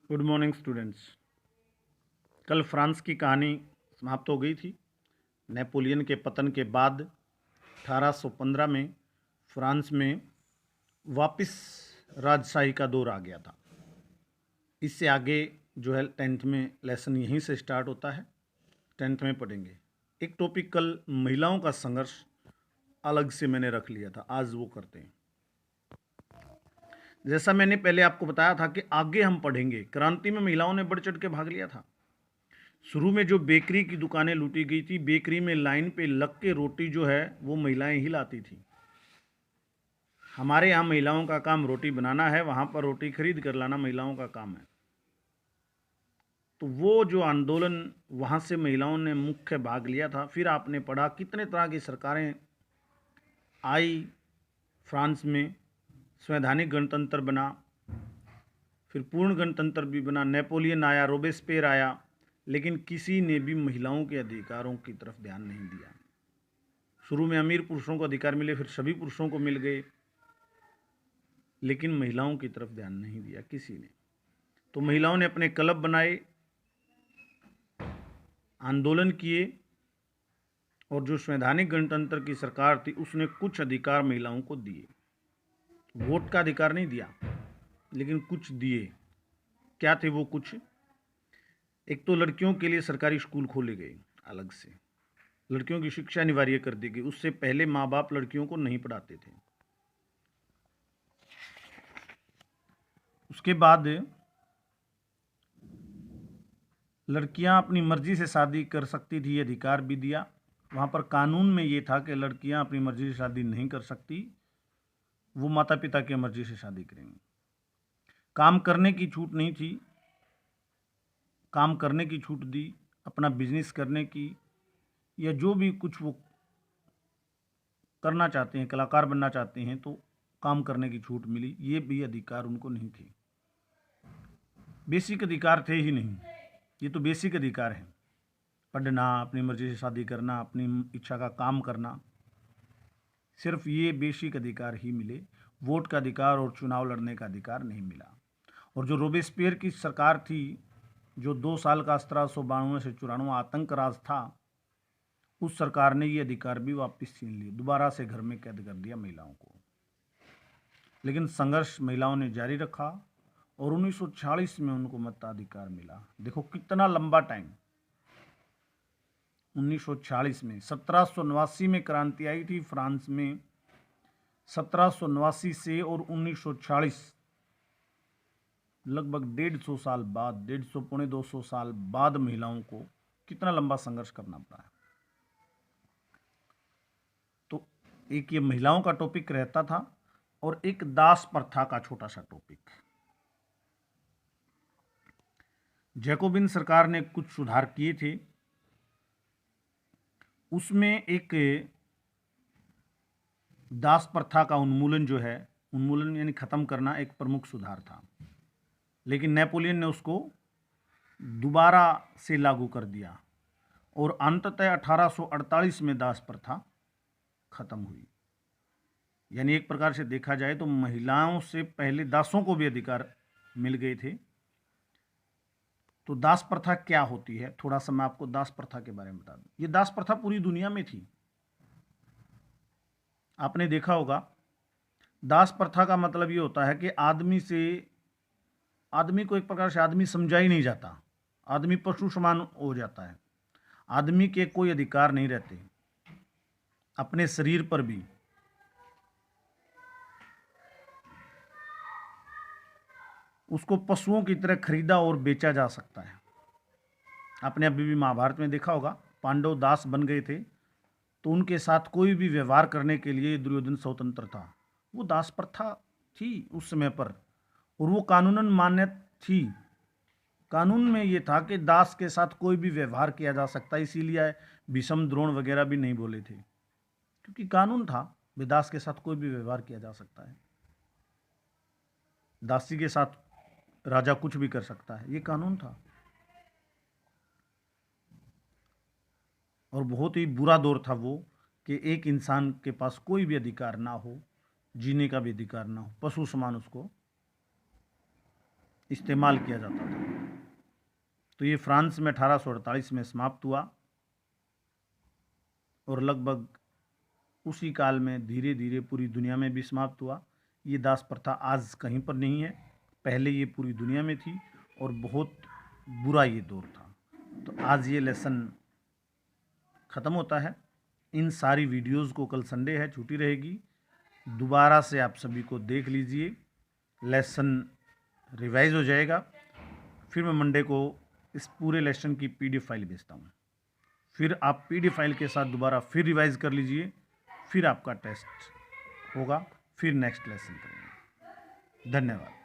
Good morning students. कल France की कहानी समाप्त हो गई थी। नेपोलियन के पतन के बाद 1815 में फ्रांस में वापस राजशाही का दौर आ गया था। इससे आगे जो है 10th में लेसन यहीं से स्टार्ट होता है, 10th में पढ़ेंगे। एक टॉपिक कल महिलाओं का संघर्ष अलग से मैंने रख लिया था, आज वो करते हैं। जैसा मैंने पहले आपको बताया था कि आगे हम पढ़ेंगे, क्रांति में महिलाओं ने बढ़ चढ़ के भाग लिया था। शुरू में जो बेकरी की दुकानें लूटी गई थी, बेकरी में लाइन पे लग के रोटी जो है वो महिलाएं ही लाती थी। हमारे यहाँ महिलाओं का काम रोटी बनाना है, वहाँ पर रोटी खरीद कर लाना महिलाओं का काम है। तो वो जो आंदोलन वहाँ से महिलाओं ने मुख्य भाग लिया था। फिर आपने पढ़ा कितने तरह की सरकारें आई फ्रांस में, संवैधानिक गणतंत्र बना, फिर पूर्ण गणतंत्र भी बना, नेपोलियन आया, रोबेस्पियर आया, लेकिन किसी ने भी महिलाओं के अधिकारों की तरफ ध्यान नहीं दिया। शुरू में अमीर पुरुषों को अधिकार मिले, फिर सभी पुरुषों को मिल गए, लेकिन महिलाओं की तरफ ध्यान नहीं दिया किसी ने। तो महिलाओं ने अपने क्लब बनाए, आंदोलन किए, और जो संवैधानिक गणतंत्र की सरकार थी उसने कुछ अधिकार महिलाओं को दिए। वोट का अधिकार नहीं दिया, लेकिन कुछ दिए। क्या थे वो कुछ? एक तो लड़कियों के लिए सरकारी स्कूल खोले गए, अलग से लड़कियों की शिक्षा अनिवार्य कर दी गई। उससे पहले माँ बाप लड़कियों को नहीं पढ़ाते थे। उसके बाद लड़कियां अपनी मर्जी से शादी कर सकती थी, ये अधिकार भी दिया। वहाँ पर कानून में ये था कि लड़कियां अपनी मर्जी से शादी नहीं कर सकती, वो माता पिता की मर्जी से शादी करेंगी। काम करने की छूट नहीं थी, काम करने की छूट दी, अपना बिजनेस करने की, या जो भी कुछ वो करना चाहते हैं, कलाकार बनना चाहते हैं तो काम करने की छूट मिली। ये भी अधिकार उनको नहीं थे, बेसिक अधिकार थे ही नहीं। ये तो बेसिक अधिकार है, पढ़ना, अपनी मर्जी से शादी करना, अपनी इच्छा का काम करना, सिर्फ ये बेसिक अधिकार ही मिले। वोट का अधिकार और चुनाव लड़ने का अधिकार नहीं मिला। और जो रोबेस्पियर की सरकार थी, जो 2 साल का 1792 से 94 आतंक राज था, उस सरकार ने ये अधिकार भी वापस छीन लिए, दोबारा से घर में कैद कर दिया महिलाओं को। लेकिन संघर्ष महिलाओं ने जारी रखा और 1946 में उनको मताधिकार मिला। देखो कितना लंबा टाइम। 1946 में, 1789 में क्रांति आई थी फ्रांस में, 1789 से और 1946 लगभग 150 साल बाद, 150 पौने 200 साल बाद महिलाओं को कितना लंबा संघर्ष करना पड़ा है। तो एक ये महिलाओं का टॉपिक रहता था, और एक दास प्रथा का छोटा सा टॉपिक। जैकोबिन सरकार ने कुछ सुधार किए थे, उसमें एक दास प्रथा का उन्मूलन जो है, उन्मूलन यानी खत्म करना, एक प्रमुख सुधार था। लेकिन नेपोलियन ने उसको दोबारा से लागू कर दिया और अंततः 1848 में दास प्रथा खत्म हुई। यानी एक प्रकार से देखा जाए तो महिलाओं से पहले दासों को भी अधिकार मिल गए थे। तो दास प्रथा क्या होती है, थोड़ा सा मैं आपको दास प्रथा के बारे में बता दूं। ये दास प्रथा पूरी दुनिया में थी, आपने देखा होगा। दास प्रथा का मतलब ये होता है कि आदमी को एक प्रकार से आदमी समझा ही नहीं जाता, आदमी पशु समान हो जाता है, आदमी के कोई अधिकार नहीं रहते अपने शरीर पर भी। उसको पशुओं की तरह खरीदा और बेचा जा सकता है। आपने अभी भी महाभारत में देखा होगा, पांडव दास बन गए थे तो उनके साथ कोई भी व्यवहार करने के लिए दुर्योधन स्वतंत्र था। वो दास प्रथा थी उस समय पर, और वो कानूनन मान्य थी। कानून में ये था कि दास के साथ कोई भी व्यवहार किया जा सकता है, इसीलिए भीष्म द्रोण वगैरह भी नहीं बोले थे, क्योंकि कानून था दास के साथ कोई भी व्यवहार किया जा सकता है, दासी के साथ राजा कुछ भी कर सकता है, ये कानून था। और बहुत ही बुरा दौर था वो, कि एक इंसान के पास कोई भी अधिकार ना हो, जीने का भी अधिकार ना हो, पशु समान उसको इस्तेमाल किया जाता था। तो ये फ्रांस में 1848 में समाप्त हुआ और लगभग उसी काल में धीरे धीरे पूरी दुनिया में भी समाप्त हुआ। ये दास प्रथा आज कहीं पर नहीं है, पहले ये पूरी दुनिया में थी और बहुत बुरा ये दौर था। तो आज ये लेसन ख़त्म होता है। इन सारी वीडियोस को, कल संडे है, छुट्टी रहेगी, दोबारा से आप सभी को देख लीजिए, लेसन रिवाइज हो जाएगा। फिर मैं मंडे को इस पूरे लेसन की PDF फाइल भेजता हूँ। फिर आप PDF फाइल के साथ दोबारा फिर रिवाइज कर लीजिए, फिर आपका टेस्ट होगा, फिर नेक्स्ट लेसन करेंगे। धन्यवाद।